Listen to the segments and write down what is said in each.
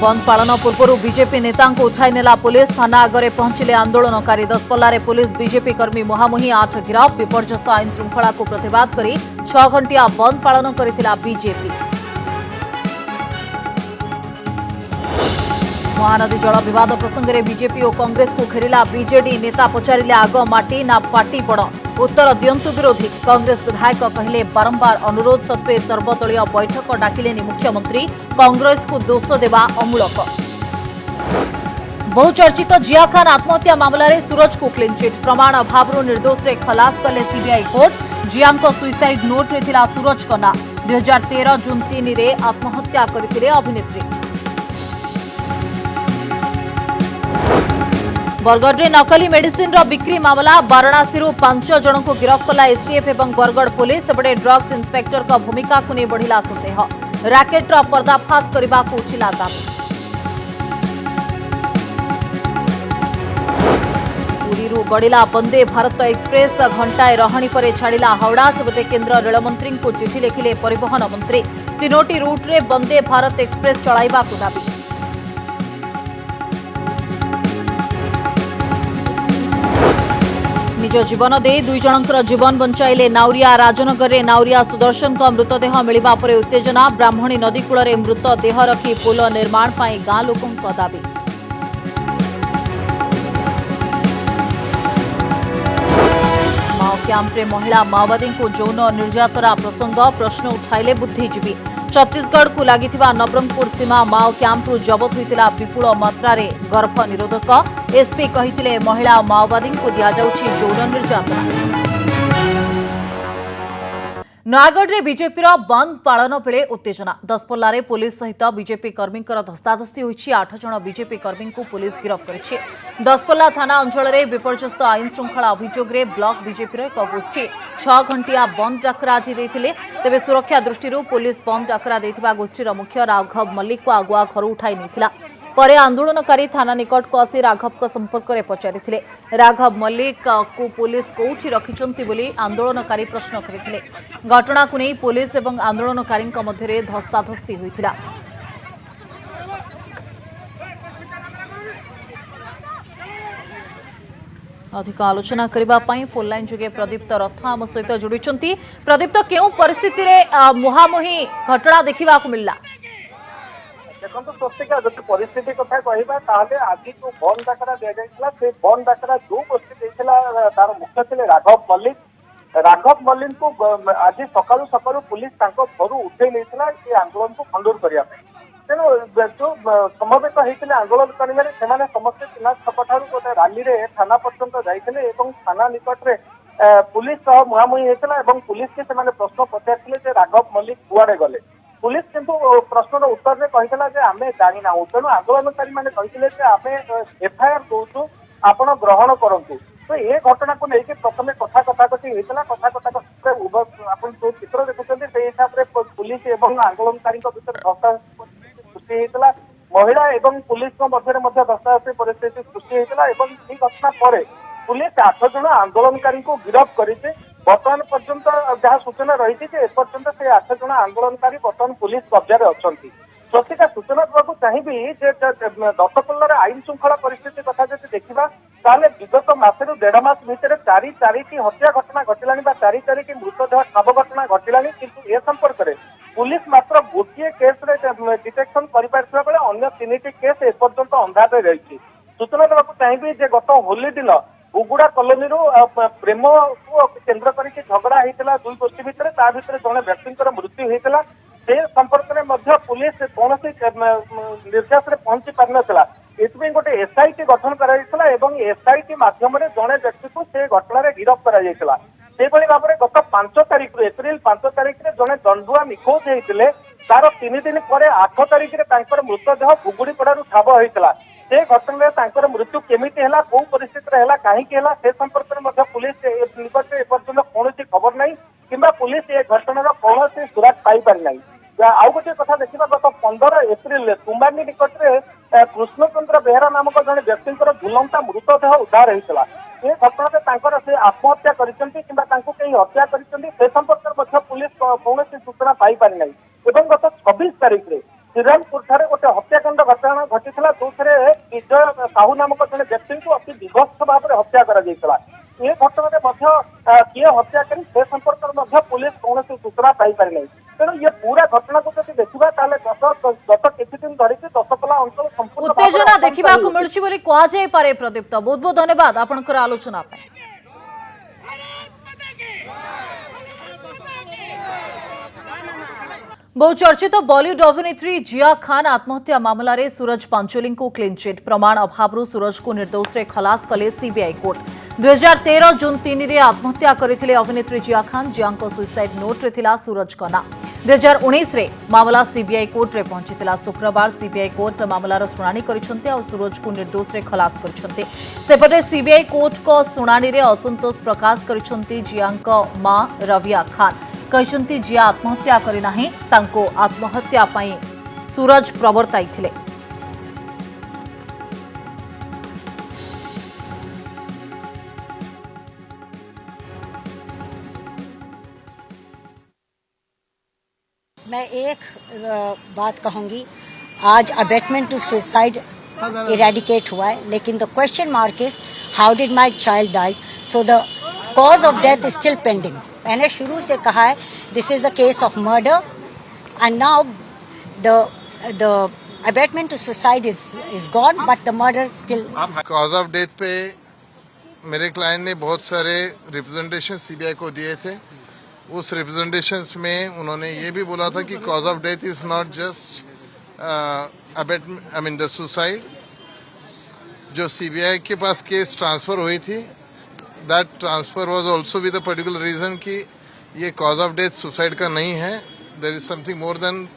बंद पालन पूर्व बीजेपी नेता को उठाई नेला पुलिस थाना आगे पहुंचिले आंदोलनकारी। दसपल्ला पुलिस बीजेपी कर्मी मुहांमुही 8 गिरफ। विपर्यस्त आईन श्रृंखला को प्रतिवाद कर 6 घंटिया बंद पालन करथिला बीजेपी। महानदी जल विवाद प्रसंग में बीजेपी और कांग्रेस को घेरिला बीजेडी। नेता पचारिले आग माटी ना पाटी पड़, उत्तर दियंतु विरोधी। कांग्रेस विधायक कहले बारंबार अनुरोध सत्वे सर्वदलीय बैठक डाकिलेनी मुख्यमंत्री। कांग्रेस को दोष देवा अमूलक। बहुचर्चित जिया खान आत्महत्या मामला रे सूरज को क्लीन चिट। प्रमाण अभाव निर्दोष रे खलास कले सीबीआई कोर्ट। जिया सुइसाइड नोट रे थिला सूरज कना। 2013 जून 3 रे आत्महत्या करथिले अभिनेत्री। बरगढ़ में नकली मेडिसिन बिक्री मामला। वाराणसी 5 जन को गिरफ्त कला एसटीएफ एवं बरगढ़ पुलिस। सेपटे ड्रग्स इंस्पेक्टर का भूमिका को नहीं बढ़िला सन्देह। रैकेटर पर्दाफाश करने को उठिला दाबी। पुरी गड़िला वंदे भारत एक्सप्रेस। घंटाए रहाणी पर छाड़ा हावड़ा। सेपटे केन्द्र रेलमंत्री को चिठी लिखिले परिवहन मंत्री। 3टी रूट्रे वंदे भारत एक्सप्रेस चलाइबा को दाबी। निज जीवन दे 2 जनकर जीवन बंचाइले नाउरिया। राजनगर में नाउरिया सुदर्शन का मृतदेह मिलवा पर उत्तेजना। ब्राह्मणी नदी कूल में मृतदेह रखी पोल निर्माण पर गां लोकों का दाबी। माओ कैंप्रे महिला माओवादी को यौन निर्यातना प्रसंग प्रश्न उठाइले बुद्धिजीवी। छत्तीसगढ़ को लगी नवरंगपुर सीमा माओ कैंप्रु जबत होता विपुल मात्रा गर्भ निरोधक। एसपी कहिथिले महिला माओवादी को दिया जाउछि यौन निर्यातना। नयागढ़ में बीजेपी बंद पालन बेले उत्तेजना। दसपल्ला पुलिस सहित बीजेपी कर्मी धस्ताधस्ती होइछि। 8 जन बीजेपी कर्मी को पुलिस गिरफ्त करिछि। दसपल्ला थाना अंचल में विपर्यस्त आईन श्रृंखला अभियोग में ब्लॉक बीजेपी एक गोष्ठी 6 घंटिया बंद डाकरा आज देथिले। तेबे सुरक्षा दृष्टि पुलिस बंद डाकरा देथिबा गोष्ठीर मुख्य राघव मल्लिक को आगुआ घर उठाई नेथिला। परे आंदोलनकारी थाना निकट को आसी राघव को संपर्क में पचारिथिले। राघव मल्लिक को पुलिस कोठी रखिचंती बोली आंदोलनकारी प्रश्न करथिले। घटना को नहीं पुलिस एवं आंदोलनकारी मध्य धस्ताधस्ती होइथिला। अधिक आलोचना करने फोन लाइन जुगे प्रदीप्त रथ आम सहित जोड़ी। प्रदीप्त क्यों परिस्थिति मुहांमुही घटना देखा मिलला? देखो स्वस्तिका जो परिस्थिति कथा कहवा आज जो बंद डाकरा दि जाता से बंद डाकरा जो गोष्ठी देता तार मुख्य थे राघव मल्लिक। राघव मल्लिक को आज सकालू सकालू पुलिस घर उठे नहीं आंदोलन को खंडूर करने। तेणु जो समवेत होते आंदोलन कर समस्ते चिन्ह छक ठार गोटे राली थाना पर्यंत जाते थाना निकट में पुलिस मुहांमुही होता। पुलिस के प्रश्न पचार राघव मल्लिक कुआड़े गले। पुलिस किंतु प्रश्नर उत्तर में कही आम जाना। तेणु आंदोलनकारी मैंने कही आम एफआईआर दौचु आपण ग्रहण करूँ। तो ये घटना को लेकिन प्रथम कथा कथाकथी होता। कथा कथाकथी आप जो चित्र देखुं से हिसाब से पुलिस और आंदोलनकारी भितर सृष्टि होता। महिला एवं पुलिस मध्य धस्ताधस्ती परिस्थिति सृष्टि होता। घटना पर पुलिस 8 जन आंदोलनकारी को गिरफ्त कर बर्तमान पर्यंत जहाँ सूचना रही एपर्यंत से 8 जन आंदोलनकारी बर्तमान पुलिस कब्जा अच्छा। स्वस्तिका सूचना देवाक चाहिए दसपल्लार आईन श्रृंखला परिस्थिति कथा जब देखा ताले विगत मासरू 1.5 मास भितर 4टी हत्या घटना घटिलानी 4टी मृतदेह ठाब घटना घटिलानी। किंतु ए संपर्क में पुलिस मात्र गोटे केस डिटेक्शन कर अन्य 3टी केस एपर्यंत अंधारे रही। सूचना देवाक चाहिए गत होली दिन उगुड़ा कॉलोनी प्रेम को केन्द्र कर झगड़ा होता 2 गोष्ठी भितर जड़े व्यक्ति मृत्यु होता। से संपर्क में पुलिस कौन निर्देश पहुंची पार नाला। इसमें गोटे एसआईटी गठन कर एसआईटी मध्यम जड़े व्यक्ति को से घटना गिरफ्त कर भाव में गत 5 तारिख एप्रिल 5 तारिख में जड़े दंडुआ निखोज होते तार 3 दिन पर 8 तारिख में मृतदेह भुगुड़ीपड़ारू ठाब होता। से घटना मृत्यु केमिति है कौ परिस्थिति है कहीं से संपर्क में पुलिस निकट एपर्यंत कौन खबर ना कि पुलिस ये घटनार कौन सुराग पाई पारि ना। आउ गोटे कथा देखा गत 15 एप्रिल तुम्बानी निकट में कृष्णचंद्र बेहरा नामक जड़े व्यक्ति झुलंता मृतदेह उद्धार होता। ये घटना से आत्महत्या कर हत्या कर संपर्क में पुलिस कौन सूचना पाई पारि ना। गत 26 तारिख में श्रीरामपुर ठारे गोटे हत्याकांड घटना घटी जो विजय साहू नामक जड़े व्यक्ति को अति विभत्स भाव में हत्या कर ये घटना किए हत्याकारी से संपर्क में पुलिस कौन सूचना पाई पारि नहीं तेणु ये पूरा घटना को जब देखा गत किसी दिन धरिकी दशपल्ला अंचल संपूर्ण उत्तेजना देखा मिलूँ कहुए प्रदीप्त बहुत बहुत धन्यवाद आपंकर आलोचना पे। बहुचर्चित बॉलीवुड अभिनेत्री जिया खान आत्महत्या मामला रे सूरज पंचोली को क्लीन चिट प्रमाण अभाव सूरज को निर्दोष रे खलास कले सीबीआई कोर्ट 2013 जून 3 रे आत्महत्या करथिले अभिनेत्री जिया खान जिया सुइसाइड नोट रे थिला सूरज का ना 2019 रे मामला सीबीआई कोर्ट रे पहुंचीला शुक्रवार सीबीआई कोर्ट मामलार शुणाणी करिसंते और सूरज को निर्दोष रे खलास करिसंते सेपटे सीबीआई कोर्ट को शुणाणी रे असंतोष प्रकाश करिसंती जिया मां रविया खान कहते जिया आत्महत्या करना आत्महत्या सूरज प्रवर्ताई थिले। मैं एक बात कहूंगी, आज अबेटमेंट टू सुसाइड इरेडिकेट हुआ है, लेकिन the question mark is how did my child die, so the cause of death is still pending. मैंने शुरू से कहा है this is a case of murder and now the abetment to suicide is gone but the murder still. Cause of death पे मेरे client ने बहुत सारे रिप्रेजेंटेशन सीबीआई को दिए थे। उस रिप्रेजेंटेशंस में उन्होंने ये भी बोला था कि cause of death is not just the suicide. जो सीबीआई के पास केस ट्रांसफर हुई थी that transfer was also with a particular reason कि ये कॉज ऑफ डेथ सुसाइड का नहीं है, there is something more than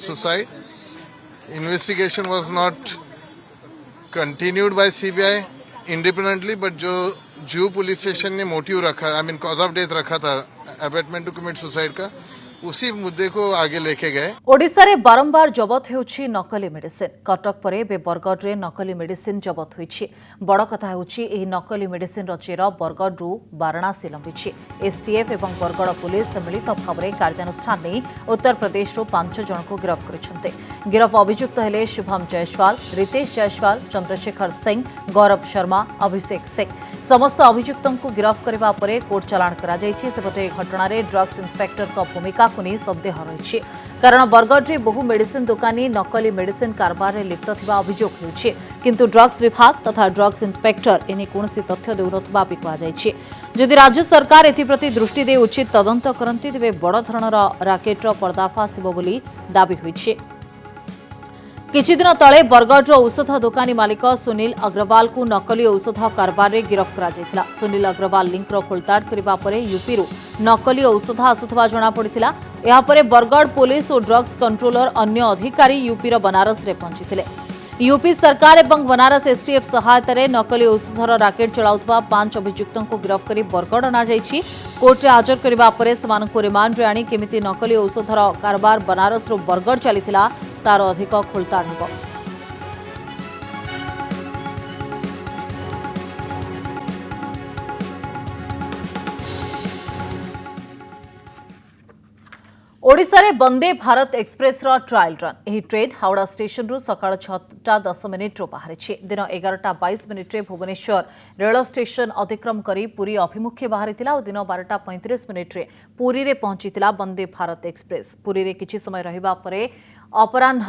suicide. Investigation was not continued by CBI independently, but जो जू पुलिस स्टेशन ने मोटिव रखा, कॉज ऑफ डेथ रखा था अबेटमेंट टू कमिट सुसाइड का, उसी मुद्दे को आगे लेके गए। ओडिशा रे बारंबार जबत होउछि नकली मेडिसिन। कटक परे बे बरगढ़ रे नकली मेडिसिन जबत होइछि। बड़ कथा होउछि एही नकली मेडिसिन रो चेर बरगढ़ रु वाराणसी लंबिछि। एसटीएफ एवं बरगढ़ पुलिस मिलित भाव में कार्यानुष्ठान नहीं उत्तर प्रदेश रो 5 जन को गिरफ्त करिसंते। गिरफ्त अभियुक्त हेले शुभम जायसवाल, रितेश जायसवाल, चंद्रशेखर सिंह, गौरव शर्मा, अभिषेक सिंह। समस्त अभियुक्तों को गिरफ्त करबा परे कोर्ट चालाण करा जायछि। सेपटे घटना रे ड्रग्स इंस्पेक्टर को भूमिका को नहीं सन्देह रही, कारण बरगढ़ रे बहु मेडिसिन दुकानी नकली मेडिसिन कारबार रे लिप्त थिबा अभियोग होउछि, किंतु ड्रग्स विभाग तथा ड्रग्स इंस्पेक्टर एने कोनोसी तथ्य देउनथबा भी कहा जायछि। जदि राज्य सरकार एथिप्रति दृष्टि दे उचित तदंत करंती तेबे बड़ धरणर राकेटर पर्दाफाश हेबो बोली दाबी होइछि। किछि दिन तले बरगढ़ औषध दुकानी मालिक सुनील अग्रवाल को नकली औषध कारबार रे गिरफ्त करा जायतिला। सुनील अग्रवाल लिंक रो खोलताड़ करबा परे यूपी रु नकली औषध आसुथबा जणा पड़ितिला। एहा परे बरगढ़ पुलिस और ड्रग्स कंट्रोलर अन्य अधिकारी यूपी रो बनारस रे पहुंचीथिले। यूपी सरकार एवं बनारस एसटीएफ सहायता रे नकली औषधर राकेट चलाउथबा 5 अभियुक्तों को गिरफ्त करी बरगढ़ अना जायछि। कोर्ट रे हाजर करबा परे समानकु रिमांड रे आनी केमिति नकली औषधर कारबार बनारस रो बरगढ़ चलिथिला तार अधिक खोलताड़ हेबो। ओडिशा रे वंदे भारत एक्सप्रेस रो ट्रायल रन। एही ट्रेन हावड़ा स्टेशन रु सकाळ 6:10 रो बाहरिछि। दिन 11:22 रे भुवनेश्वर रेल स्टेशन अतिक्रम करी पुरी अभिमुखे बाहरिथिला और दिन 12:35 रे पुरी रे पहुंचीथिला वंदे भारत एक्सप्रेस। पुरी रे किछि समय रहिबा परे अपराह्न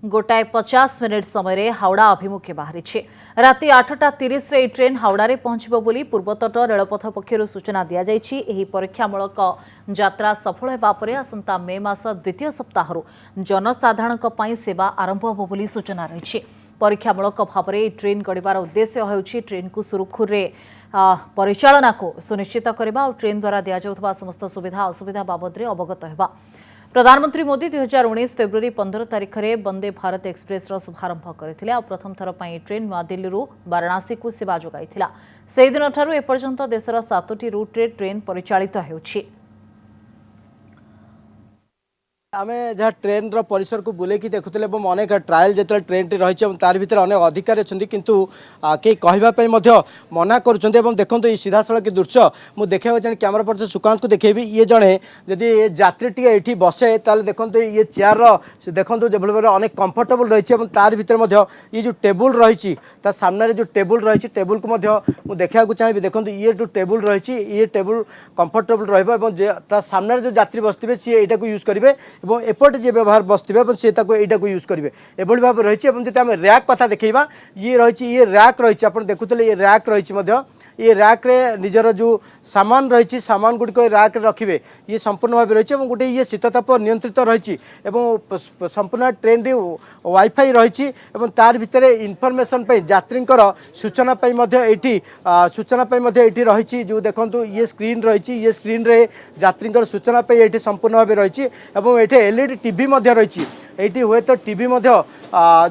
1:50 समय रे हावड़ा अभिमुखे बाहरिछि। राति 8:30 रे ट्रेन हावड़ा रे पहुंचबो बोली पूर्वतट रेलपथ पक्षरु सूचना दिया जायछि। एही परीक्षामूलक यात्रा सफल हेबा परे आसंता मे मास द्वितीय सप्ताहरु जनसाधारणक पई सेवा आरंभ होबो बोली सूचना रहिछि। परीक्षामूलक भावरे ट्रेन गड़िबार उद्देश्य हेउछि ट्रेन को सुरक्षित रे परिचालना को सुनिश्चित करबा और ट्रेन द्वारा दिया जाउथबा समस्त सुविधा असुविधा बाबद रे अवगत हेबा। प्रधानमंत्री मोदी 2019 फेब्रुआरी 15 तारिख में वंदे भारत एक्सप्रेस शुभारंभ करथिले और प्रथम थर पई ट्रेन नयादिल्ली वाराणसी को सेवा जोगाइथिला। से दिन ठारू एपर्यंत देशर 7टी रूट रे ट्रेन परिचालित हेउछि। आमे जहाँ ट्रेन रो परिसर को बुलेकी देखुले अनेक ट्रायल जो ट्रेन टी रही तार भर अनेक अधिकारी अच्छा किंतु कई कहवाई मना करुँच देखो ये सीधा सड़क दृश्य मुझे देखा जाए कैमरा पर्सन सुकांत को देखेबी ये जड़े जदि यात्री टी ये बसे देखो ये चेयर देखो जो भाव अनेक कंफर्टेबल रही तार भर ये जो टेबुल रही सामने जो टेबुल रही टेबुल को मुझे देखा चाहिए देखो ये जो टेबुल रही ये टेबुल कंफर्टेबल रहा सामने जो यात्री बसते सी यहाँ को यूज करेंगे और एपटे जी व्यवहार बसते सी यहाँ को यूज करेंगे एभली भाव रही है रैक कथा देखा ये रही ये रैक रही आप देखुले ये रैक रही ये रैक रे निजर जो सामान रही सामान गुड़िक रैक रखिए ये संपूर्ण भाव रही है गोटे ये शीतताप नियंत्रित रही संपूर्ण ट्रेन वाईफाई रही तार भितर इनफर्मेशन यात्री सूचना ये सूचना ये रही जो देखो ये स्क्रीन रही ये स्क्रीन रे यात्री सूचना ये संपूर्ण भाव रही ये एलईडी टीवी रही ये हुए तो टीवी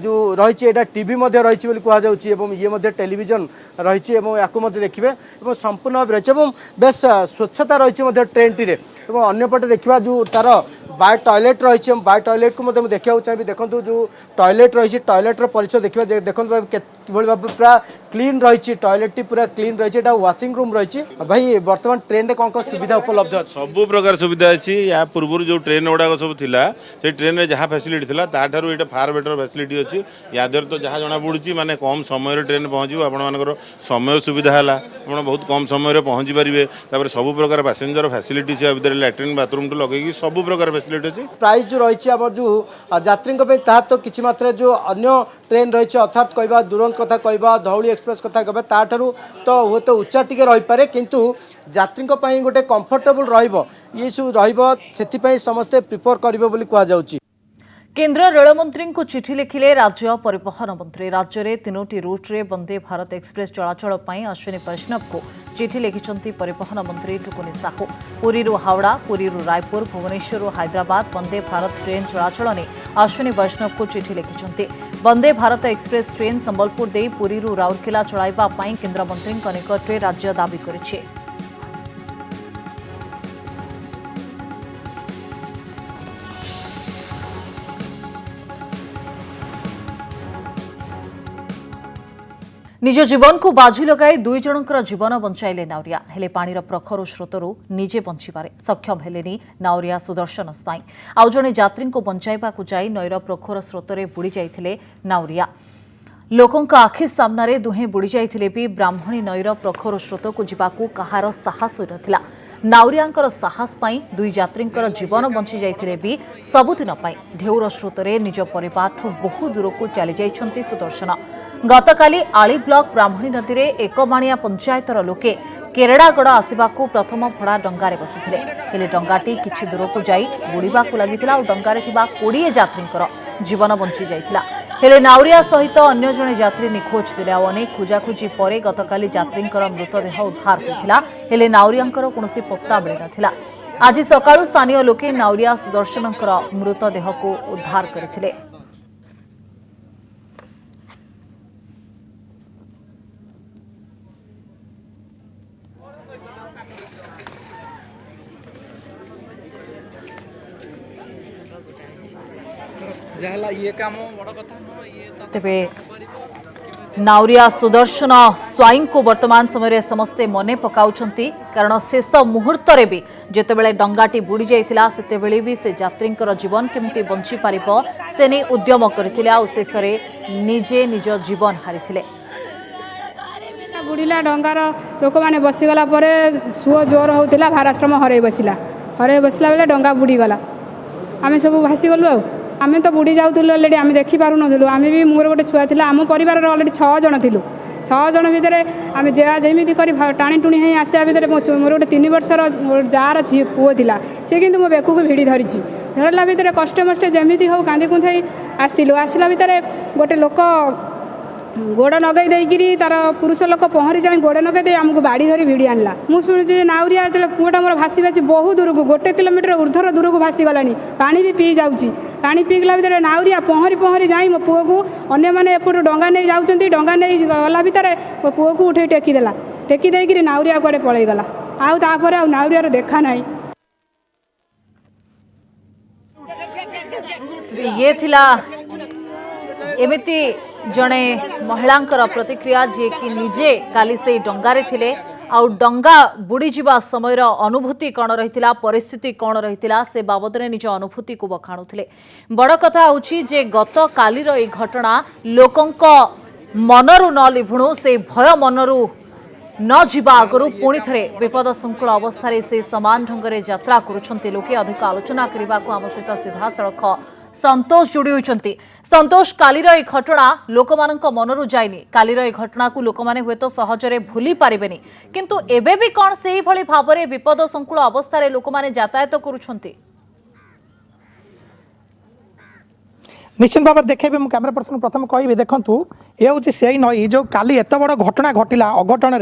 जो रही है टीवी रही कहु ये टेलीविजन रही या देखिए संपूर्ण भाव रही बेस स्वच्छता रही ट्रेन टी अंपटे देखा जो तार बाय टॉयलेट रही बाय टॉयलेट को देखा चाहिए देखो जो टॉयलेट रही टॉयलेट परिचय देखिए देखो भाव पूरा क्लीन रही टॉयलेट टी पूरा क्लीन रही वाशिंग रूम रही भाई बर्तमान ट्रेन रे कौन सुविधा उपलब्ध अच्छे सब प्रकार सुविधा अच्छी या पूर्व जो ट्रेन गुड़ाक सब थिला से ट्रेन रे जहाँ फैसिलिटी थिला ताठारु एटा फार बेटर फैसिलिटी अच्छी या तो जहाँ जना पड़ी माने कम समय ट्रेन पहुँचो आपण समय सुविधा है आप बहुत कम समय पहुँची पारे सब प्रकार पैसेंजर फैसिलिटी भितर लैट्रिन बाथरूम टू लगे सब प्रकार फैसिलिटी अच्छी प्राइस जो रही है जो यात्री तो किसी मात्रा जो अन्य ट्रेन रही अर्थात कहवा दुरंत कथा कहवा धौली एक्सप्रेस कथा कहवा ताठारु तो वो तो उच्चा टिके रही पारे किंतु यात्री गोटे कंफर्टेबल ये सब रही समस्ते प्रिफर करेंगे बोली कहुच्छी केन्द्र रेलमंत्री को चिठी लिखिले राज्य परिवहन मंत्री राज्य में 3टी रूट्रे वंदे भारत एक्सप्रेस चलाचल पर अश्विनी वैष्णव को चिठी लिखिं परिवहन मंत्री टुकुनी साहू पुरी हावड़ा पुरी रायपुर भुवनेश्वर हैदराबाद वंदे भारत ट्रेन चलाचल ने अश्विनी वैष्णव को चिठी लिखिं वंदे भारत एक्सप्रेस ट्रेन संबलपुर दे पुरी राउरकेला चलाइबा पई केन्द्र मंत्री निकटरे राज्य दाबी करिछि निज जीवन को बाजी लगाई 2 जनकर जीवन बंचाइले नाउरिया हेले पानीर प्रखर स्रोतरू निजे बंचिबारे सक्षम हेलेनी नाउरिया सुदर्शन स्वाई आउ जणे यात्री को बंचाइबाकू जाई नईर प्रखर स्रोतरे बुड़ी जाइथिले नाउरिया लोकंक आखि सामनारे दुहें बुड़ी जाइथिले भी ब्राह्मणी नईर प्रखर स्रोत को जिबाकू कहार साहस नथिला नाउरियांकर साहस पाई 2 यात्रींकर जीवन बंची जाइथिले भी सबुदिन पाई ढेउर स्रोतरे निज परिवारठू बहु दूर को चली जाइछंती सुदर्शन गतकाली आली ब्लॉक ब्राह्मणी नदी में एकमाणिया पंचायतर लोके केरड़ागड़ आसवाक प्रथम भड़ा डंगारे बसिथिले हेले डंगाटी किछि दूर को जाई बुड़ीबाकू लागिथिला और डंगारे थिबा 20 यात्रींकर जीवन बंची जाइथिला हेले नाउरिया सहित अन्य जणे यात्री निखोज थिले और अनेक खोजाखोजी परे गतकाली यात्रींकर मृतदेह उद्धार होइथिला हेले नाउरियांकर कोनोसी पत्ता मिली नथिला आज सकाळु स्थानीय लोके नाउरिया सुदर्शनकर मृतदेह को उद्धार करथिले तेबे नाउरिया सुदर्शन स्वाई को वर्तमान समय समस्ते मने पकाउछंती कारण शेष मुहूर्त रे भी जेतेबेले डंगाटी बुड़ी जाइतिला सेतेबेले भी से यात्रींकर जीवन केमती बंची पारिबो से नै उद्यम करथिले आ शेष रे निजे निज जीवन हारिथिले बुड़ीला डंगार लोक मैंने बसीगला सुओ जोर होता भाराश्रम हरई बसला बेले डंगा बुड़ीगला आम सब भासीगलु आम तो बुड़ी जाऊलु अलरेडी आम देखिपार नलु आम भी मोर गोटे छुआ था आम परिवार अलरेडी 6 जन थिलु 6 जन भितर आम जमी कर टाणी टुणी ही आसा भितर मोर गोटे 3 वर्षर जार पुओ था सी कि मो बेकू को भिड़ी धरी धरला भितर कष्टे मष्टे जमी हो कांदी कुंथाई आसला भितर गोटे लोक गोड़ नगई देकरी तार पुरुष लोक पहरी जाए गोड़ नगई दे आमको बाड़ी धरी भिड़ी आनला मुझे नाउरिया जो पुआटा मोर भासी भासी बहुत दूर को 1 किलोमीटर ऊर्धर दूर को भासी गलानी पानी भी पी जाऊँगी पानी पीगला भितर नाउरिया पहरी पहरी जाए मो पुओ को अन्य मैंने एपट डंगा नहीं जाऊँच डंगा नहीं गला भितर मो पुओ को उठे टेकीदेला टेकी देकरी नाउरिया कुआडे पलैगला आउ नाउरियार देखा ना ये थिला एमिति जणे महिलांकर प्रतिक्रिया जे कि निजे काली से डंगारे थिले आउ डंगा बुड़ी जीवा समय अनुभूति कौन रही परिस्थिति कौन रही से बाबद में निज अनुभूति को बखाणुले। बड़ कथा होची जे गत कालीर ए घटना लोकंक मनरू न लिभुणु से भय मनरू न जीवा आगु पुणी थे विपद संकुल अवस्था से समान ढंग से यात्रा करुछंती लोके। अधिक आलोचना करने को आम सहित सीधा सड़क संतोष जोड़ी होती। संतोष कालीर ए घटना लोक मानक मनरू जाइनी। कालीर ए घटना को लोक माने हुए तो सहजरे भूली पारिबेनी किंतु एबे भी कौन से भली भाबरे विपद संकुल अवस्था रे लोक माने यातायात करुछंती। निश्चित भाव देखे भी कैमेरा पर्सन प्रथम कहि देखु ये हूँ से नई जो काली एत बड़ घटना घटिला अघटन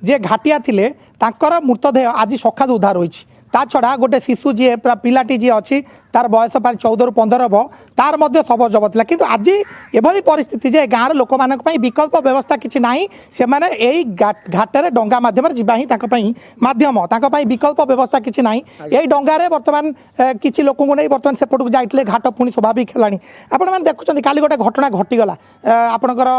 जे घाटिया थिले तांकर मृतदेह आज सकाळु उद्धार होईछि। ता छड़ा गोटे शिशु जी पिलाटी जी अच्छी तार बयस 14 ରୁ 15 हम तार मध्य शव जब था किंतु आज एभली परिस्थिति जे गाँव लोक मानक पई विकल्प व्यवस्था किछि नाही। से माने एई घाटरे डंगा माध्यम जीवा ही तांको पई माध्यम तांको पई विकल्प व्यवस्था किछि नाही। एई डंगारे वर्तमान किछि लोक को नै वर्तमान सेपट को जाइतले घाट पुणी स्वाभाविक हेलानी। आपण माने देखुछन्ती काली गोटे घटना घटी गला आपनकर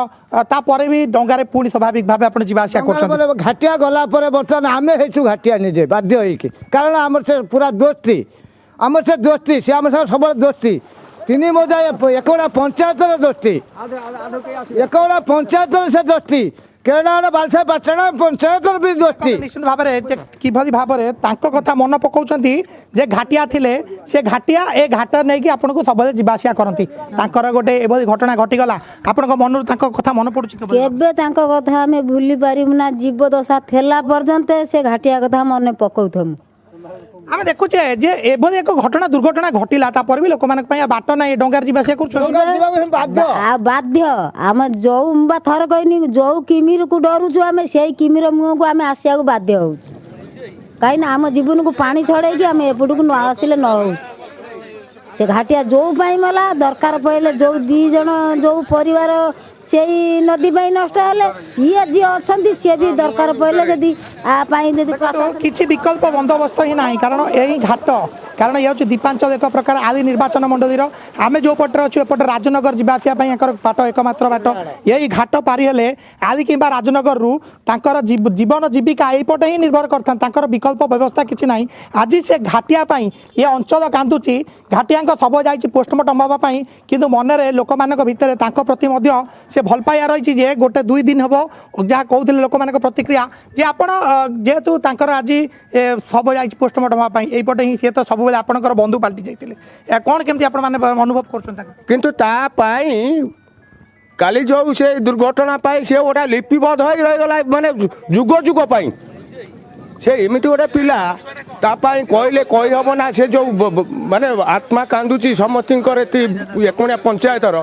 ता परे भी डंगारे पुणी स्वाभाविक भाबे आपण जीवा आसिया करछन्ती। घाटिया गला परे वर्तमान आमे हेतु घाटिया निजे बाध्य होइके कारण आमर से पूरा दोस्ती आमर से दोस्ती से आम सब दोस्ती तीन मजा एकड़ा पंचायत दोस्ती एकड़ा पंचायत से दोस्ती केरला बालसा पाटणा पंचायत भी दोस्ती। निश्चित भाव में किभली भाव में तांको कथा मन पकाउछन्ती जे घाटिया थिले से घाटिया ए घाट नै कि आपन को सबले जिबासिया करंती तांकर गोटे एभली घटना घटी गला आपन को मन तांको कथा मन पडुछि केबे तांको कथा हमें भूली पारिमुना जीव दशा थेला पर्यंत से घाटिया कथा मन पकाउथम। आम देखुचे जे एभली एक घटना दुर्घटना घटिला तापर भी लोक मानक पई बाट नै डंगार जिबासिया करछन बाध्य आम जो थर कहनी जो किमिर को डरुछु आम से किमिर मुह को आम आसिया को बाध्य हो कहीं आम जीवन को पानी छड़े आम एपट को न आसिले न हो से घाटिया जो मला दरकार पड़े जो दी जन जो परिवार से नदी नष्ट ये जी अच्छा सी भी दरकार पड़े जदि किसी विकल्प बंदोबस्त ही ना कारण यही घाट कारण ये हूँ दीपांचल एक प्रकार आदि निर्वाचन मंडलीर आम जो पटे अच्छे एपटे राजनगर जावासिया बाट एकमात्र बाट यही घाट पारी हेले आदि कि राजनगर रु तांकर जीवन जीविका यहीपटे ही निर्भर कर विकल्प व्यवस्था किसी ना। आज से घाटिया ये अंचल कांदुची घाटिया शव जा पोस्टमार्टम हाँपाई किंतु मनरे लोक मान भितर प्रति से भल पाइया रही जे गोटे 2 दिन हम जहाँ कहते लोक मान प्रतिक्रिया जे आपण जेहेतु आज शव जा पोस्टमार्टम हाँपाई यहीपटे ही सी तो सब आपणकर बंधु पाल्टी जाते कौन केमती आप अनुभव कर काली जो से दुर्घटना पाई से गोटा लिपिबद्ध हो रहीगला माने जुग जुग पाई से एमती गोटे पिला तापाई कहले कही हम ना से जो माने आत्मा कांदुची समस्त एकणिया पंचायतर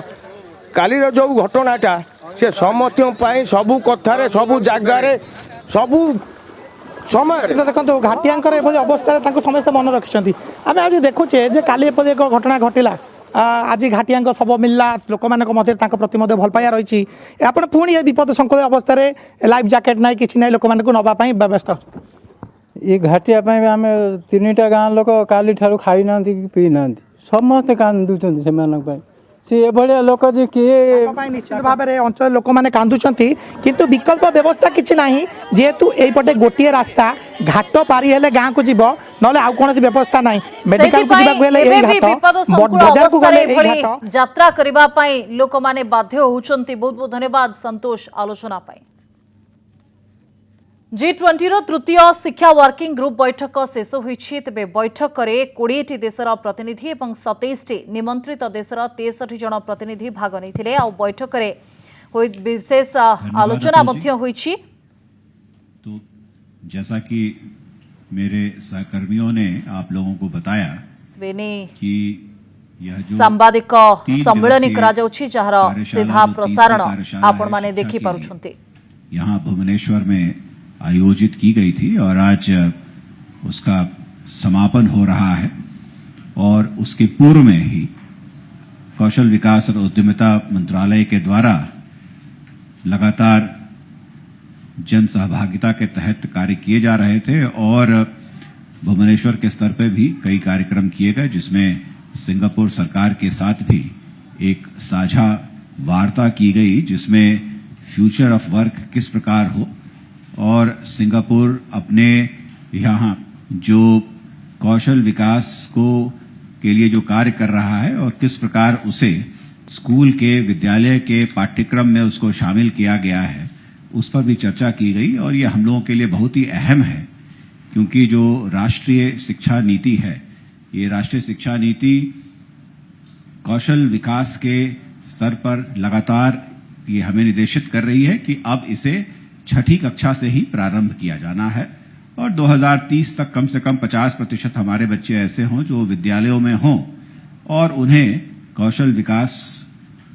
कालीर जो घटनाटा से समस्त सबू कथार सबू जगार सबू समय देखो घाटिया अवस्था समस्त मन रखिंट आम आज देखुचे जे काली एपरि एक घटना घटिला आज घाटिया शव मिलला लोक मान मध्य प्रति भल पाइया रही आप पुणी विपद संकुल अवस्था लाइफ जैकेट ना कि ना लोक मानक नापी व्यवस्था ये घाटिया आम 3टा गाँ लोक काली ठारू खाई ना कि पी ना समस्ते कांदुचंती से सी भाया लोक जे किए निश्चित भाव में अंचल लोक मैंने कांदुंट किंतु विकल्प व्यवस्था किसी ना जेहेतु यहीपटे गोटे रास्ता घाट पारी हेले गाँ को जीव ना आउ कौन व्यवस्था ना मेडिकल यात्रा करने लोक मैंने बाध्य होउचंती। बहुत बहुत धन्यवाद संतोष आलोचना पाई। G20 तृतीय शिक्षा वर्किंग ग्रुप बैठक शेष होईछि। तेबे बैठक में 20टी देशर प्रतिनिधि और 27टी निमंत्रित देशर 63 जन प्रतिनिधि भाग नहीं आ बैठक में विशेष आलोचना होईछि। तो जैसा कि मेरे सहकर्मियों ने आप लोगों को बताया कि यह जो सांबादिक सम्मेलन करा जाउछि जहार सीधा प्रसारण आपण माने देखि पारुछन्ते यहाँ भुवनेश्वर में आयोजित की गई थी और आज उसका समापन हो रहा है। और उसके पूर्व में ही कौशल विकास और उद्यमिता मंत्रालय के द्वारा लगातार जन सहभागिता के तहत कार्य किए जा रहे थे और भुवनेश्वर के स्तर पर भी कई कार्यक्रम किए गए जिसमें सिंगापुर सरकार के साथ भी एक साझा वार्ता की गई, जिसमें फ्यूचर ऑफ वर्क किस प्रकार हो और सिंगापुर अपने यहाँ जो कौशल विकास के लिए जो कार्य कर रहा है और किस प्रकार उसे स्कूल के विद्यालय के पाठ्यक्रम में उसको शामिल किया गया है, उस पर भी चर्चा की गई। और ये हम लोगों के लिए बहुत ही अहम है, क्योंकि जो राष्ट्रीय शिक्षा नीति है, ये राष्ट्रीय शिक्षा नीति कौशल विकास के स्तर पर लगातार ये हमें निर्देशित कर रही है कि अब इसे 6ठी कक्षा से ही प्रारंभ किया जाना है और 2030 तक कम से कम 50% हमारे बच्चे ऐसे हों जो विद्यालयों में हों और उन्हें कौशल विकास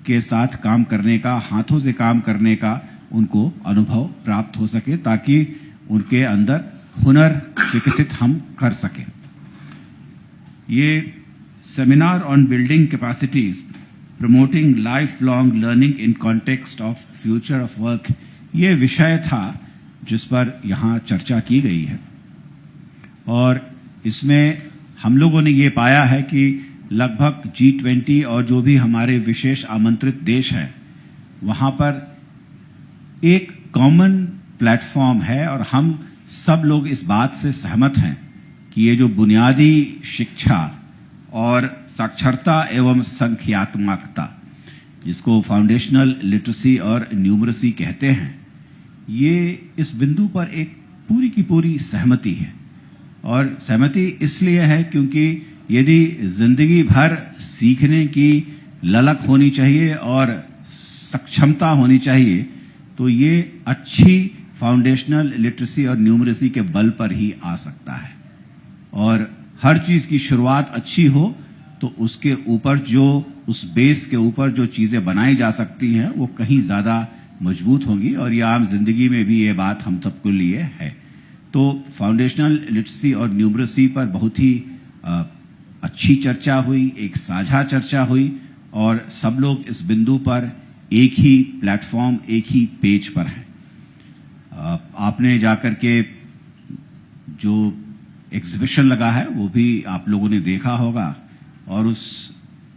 के साथ काम करने का, हाथों से काम करने का उनको अनुभव प्राप्त हो सके, ताकि उनके अंदर हुनर विकसित हम कर सकें। ये seminar on building capacities promoting life long learning in context of future of work, ये विषय था जिस पर यहाँ चर्चा की गई है। और इसमें हम लोगों ने ये पाया है कि लगभग G20 और जो भी हमारे विशेष आमंत्रित देश हैं, वहाँ पर एक कॉमन प्लेटफॉर्म है और हम सब लोग इस बात से सहमत हैं कि ये जो बुनियादी शिक्षा और साक्षरता एवं संख्यात्मकता, जिसको फाउंडेशनल लिटरेसी और न्यूमरेसी कहते हैं, ये इस बिंदु पर एक पूरी की पूरी सहमति है। और सहमति इसलिए है क्योंकि यदि जिंदगी भर सीखने की ललक होनी चाहिए और सक्षमता होनी चाहिए, तो ये अच्छी फाउंडेशनल लिटरेसी और न्यूमरेसी के बल पर ही आ सकता है। और हर चीज की शुरुआत अच्छी हो तो उसके ऊपर जो, उस बेस के ऊपर जो चीजें बनाई जा सकती हैं वो कहीं ज्यादा मजबूत होंगी। और ये आम जिंदगी में भी ये बात हम सबके लिए है। तो फाउंडेशनल लिटरेसी और न्यूमरेसी पर बहुत ही अच्छी चर्चा हुई, एक साझा चर्चा हुई और सब लोग इस बिंदु पर एक ही प्लेटफॉर्म, एक ही पेज पर हैं। आपने जाकर के जो एग्जीबिशन लगा है वो भी आप लोगों ने देखा होगा और उस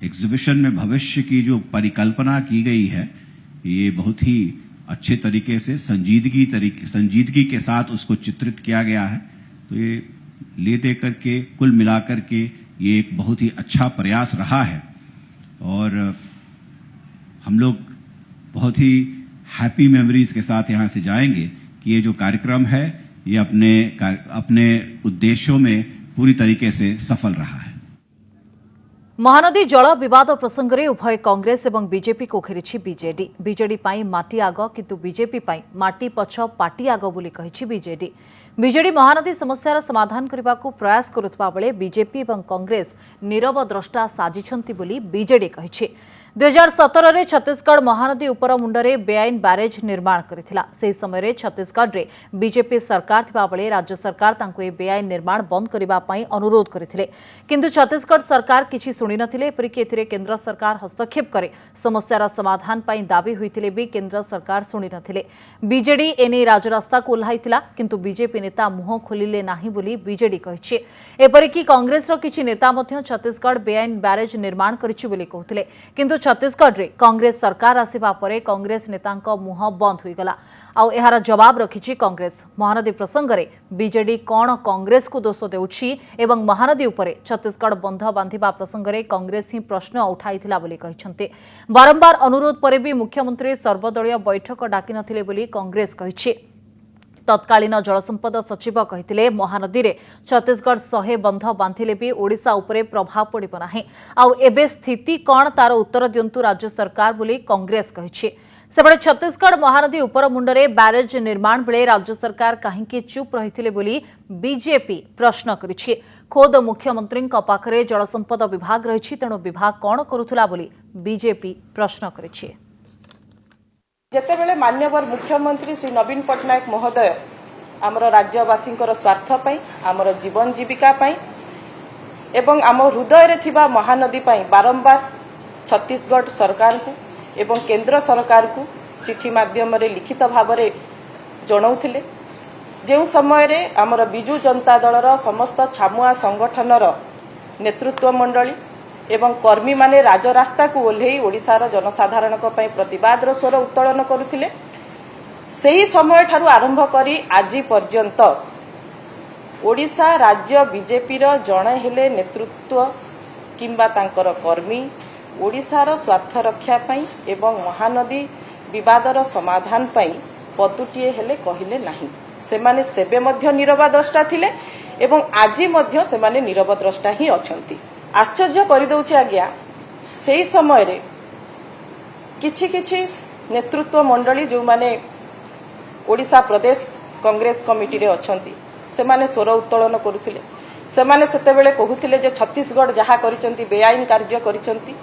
एग्जीबिशन में भविष्य की जो परिकल्पना की गई है, ये बहुत ही अच्छे तरीके से संजीदगी के साथ उसको चित्रित किया गया है। तो ये ले दे करके कुल मिलाकर के ये एक बहुत ही अच्छा प्रयास रहा है और हम लोग बहुत ही हैप्पी मेमोरीज के साथ यहाँ से जाएंगे कि ये जो कार्यक्रम है ये अपने उद्देश्यों में पूरी तरीके से सफल रहा है। महानदी जल विवाद प्रसंग में उभय कांग्रेस और बीजेपी को घेरी बीजेडी। बीजेडी पाई माटी आग किंतु बीजेपी पाई माटी पछ पाटी आग बोली कहिछि बीजेडी। बीजेडी महानदी समस्यार समाधान करने को प्रयास करुवा बेले बीजेपी और कांग्रेस नीरव द्रष्टा साजिछंती बोली बीजेडी कहिछि। 2017 रे छत्तीसगढ़ महानदी उपर मुंडरे बेआईन बैरेज निर्माण करिथिला। सेही समय छत्तीसगढ़ रे बीजेपी सरकार थिबा बेले राज्य सरकार तांको ए बेआईन निर्माण बंद करिबा पई अनुरोध करिथिले, किंतु छत्तीसगढ़ सरकार किछि सुनि नथिले। एपरिक एथिरे केंद्र सरकार हस्तक्षेप करे समस्यार समाधान पई दाबी होइथिले भी केंद्र सरकार सुनि नथिले। बीजेडी एने राजरास्ता को ओह्लाइथिला, किंतु बीजेपी नेता मुह खोलिले नाही बोली बीजेडी कहिछि। एपरिक कांग्रेस रो किछि नेता मध्य छत्तीसगढ़ बेआईन बैरेज निर्माण करिछि बोली कहथिले, किंतु छत्तीसगढ़ रे कांग्रेस सरकार आसिबा परे कांग्रेस नेतांको मुह बंद होइगला। आउ एहार जवाब रखिछि कांग्रेस। महानदी प्रसंग रे बीजेडी कोन कांग्रेस को दोष देउछि एवं महानदी उपरे छत्तीसगढ़ बंध बांधिबा प्रसंग रे कांग्रेस ही प्रश्न उठाइथिला बोली कहिसंते। बारंबार अनुरोध परे भी मुख्यमंत्री सर्वदलीय बैठक डाकि नथिले बोली कांग्रेस कहिछि। तत्कालीन जलसंपद सचिव कहिथिले महानदी रे छत्तीसगढ़ 100 बंध बांधिले भी ओडिशा उपरे प्रभाव पड़िब नाही। आउ एबे स्थिति कोन तार उत्तर दियंतु राज्य सरकार बोली कांग्रेस कहिछि। सेबळे छत्तीसगढ़ महानदी उपर मुंडरे बैरेज निर्माण बेले राज्य सरकार काहेकि चुप रहिथिले बोली बीजेपी प्रश्न करिछि। खोद मुख्यमंत्री पाखरे जलसंपद विभाग रहिछि, तेणु विभाग कोन करुथुला बोली बीजेपी प्रश्न करिछि। जेतेबेले मान्यवर मुख्यमंत्री श्री नवीन पट्टनायक महोदय आमर राज्यवासी स्वार्थ पाई, आमर जीवन जीविका पाई एवं आम हृदय रे थिबा महानदी पाई बारंबार छत्तीसगढ़ सरकार को एवं केंद्र सरकार को चिठी माध्यम रे लिखित भाव में जणाउथिले। जो समय रे आमर बिजु जनता दलर समस्त छामुआ संगठनर नेतृत्व मंडली एवं कर्मी माने राजरास्ता को ओल्हेई ओडिशार जनसाधारण प्रतिवाद स्वर उत्तोलन करुथिले। सेही समय ठारू आरंभ करी आज पर्यंत ओडिशा राज्य बीजेपी रो जणे हेले नेतृत्व किंबा तांकर कर्मी ओडिशार स्वार्थ रक्षा पई एवं महानदी विवादर समाधान पई पदुटिए हेले कहिले नाही। सेमाने सेबे मध्य नीरवद्रष्टा थिले एवं आजी मध्य सेमाने नीरवद्रष्टा ही अछंती। आश्चर्य करि दउछि आज्ञा सेही समय रे किछि किछि नेतृत्व मंडली जो माने ओडिशा प्रदेश कांग्रेस कमिटी रे अछंती सेमाने स्वर उत्तोलन करुथिले। सेमाने सेतेबेले कहुथिले जे छत्तीसगढ़ जहा करिसंती बेआईन कार्य करिसंती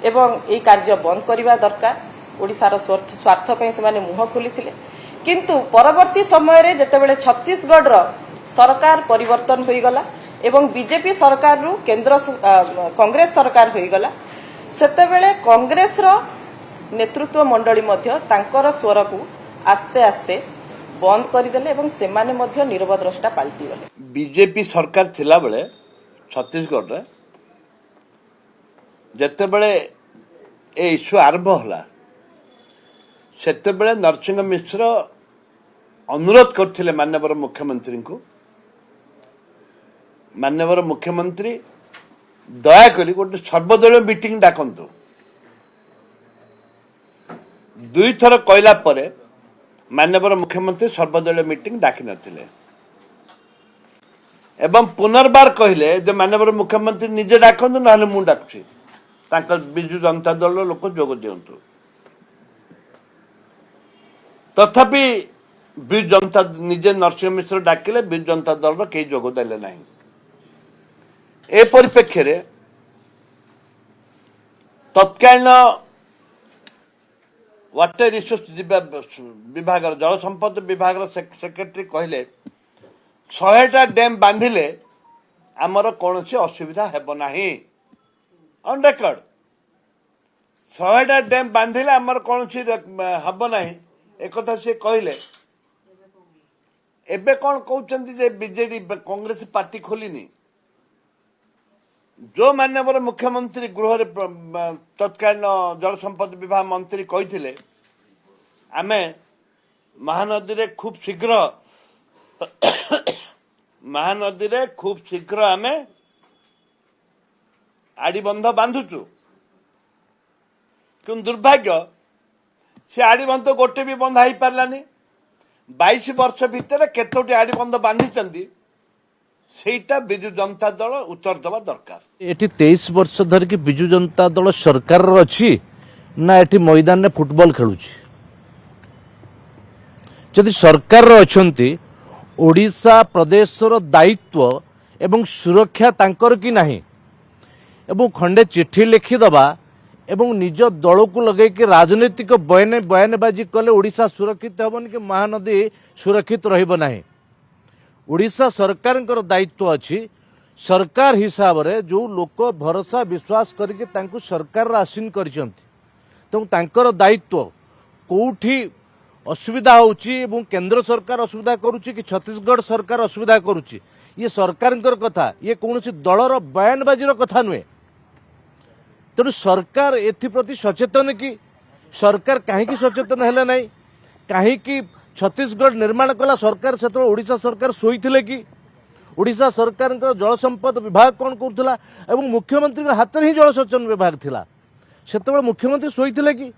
एवं एई कार्य बंद करिवा दरकार। ओडिशार स्वार्थ पई सेमाने मुह खोलिथिले किंतु परवर्ती समय रे जेतेबेले छत्तीसगढ़ रो सरकार परिवर्तन होई गला एवं बीजेपी सरकार रु केंद्र कांग्रेस सरकार होई गला सेतेबेले कांग्रेस रो नेतृत्व मंडली मध्य तांकर स्वर को आस्ते आस्ते बंद करदेले एवं सेमाने मध्य नीरवद्रष्टा पाल्टी गले। बीजेपी सरकार थिला बेले छत्तीसगढ़ रे जेतेबेले ए इश्यू आरंभ होला सेतेबेले नरसिंह मिश्र अनुरोध करथिले माननीय मुख्यमंत्री को। माननीय मुख्यमंत्री दया करी गोटे सर्वदलीय मीटिंग डाकंतु। दुई थर कहला परे माननीय मुख्यमंत्री सर्वदलीय मीटिंग डाकी नथिले एवं पुनर्बार कहले जे माननीय मुख्यमंत्री निजे डाकंतु नहले मु डाकुछि तांकर बिजु जनता दल लोक जोग दियंतु। तथापि बिजु जनता निजे नरसिंह मिश्र डाकिले बिजु जनता दल कई जोग देले नाही। ए परिप्रेक्षी रे तत्कालीन वाटर रिसोर्स विभाग जल संपद विभाग सेक्रेटरी कहले 100टा डैम बांधिले आमर कौन असुविधा हेब नाही। ऑन रेकर्ड 100टा डैम बांधिले आमर कौन हेब नाही एक कथा से कहले। एबे कौन कहउचंती जे बीजेडी कांग्रेस पार्टी खोलिनी। जो माननीय मुख्यमंत्री गृह तत्कालीन जल संपद विभाग मंत्री कही आमे महानदी रे खूब शीघ्र आमे आड़ीबंध बांधुचु कि दुर्भाग्य से आड़ीबंध गोटे भी बंधा ही पारलानी। 22 वर्ष भितर केतोटी आड़ीबंध बांधी सेटा बिजु जनता दल उत्तर देवा दरकार। एटी 23 वर्ष धरिकी बिजु जनता दल सरकार अच्छी ना एटी मैदान में फुटबॉल खेलुची। जदि सरकार अच्छी ओडिशा प्रदेशर दायित्व एवं सुरक्षा तांकर कि नाही एवं खंडे चिट्ठी लिखिदबा एवं निज दल को लगे कि राजनीतिक बयानबाजी कले ओडिशा सुरक्षित हेबन कि महानदी सुरक्षित रहिब नाही। ओडिशा सरकार दायित्व अच्छी सरकार हिसाब रे जो लोक भरोसा विश्वास करके तांको सरकार आसीन कर दायित्व कोठी असुविधा होउची एवं केंद्र सरकार असुविधा करुची कि छत्तीसगढ़ सरकार असुविधा करुची ये सरकार कथा ये कौन दलर बयानबाजी कथा नुहे। तेणु सरकार एप्रति सचेतन कि सरकार कहीं सचेतन हेले नहीं कहीं छत्तीसगढ़ निर्माण कला सरकार से ओडिशा सरकार शोईथिले कि ओडिशा सरकार जल संपद विभाग कौन करुला एवं मुख्यमंत्री हाथ ही जल सेचन विभाग थिला सेतेबेले मुख्यमंत्री शोईथिले कि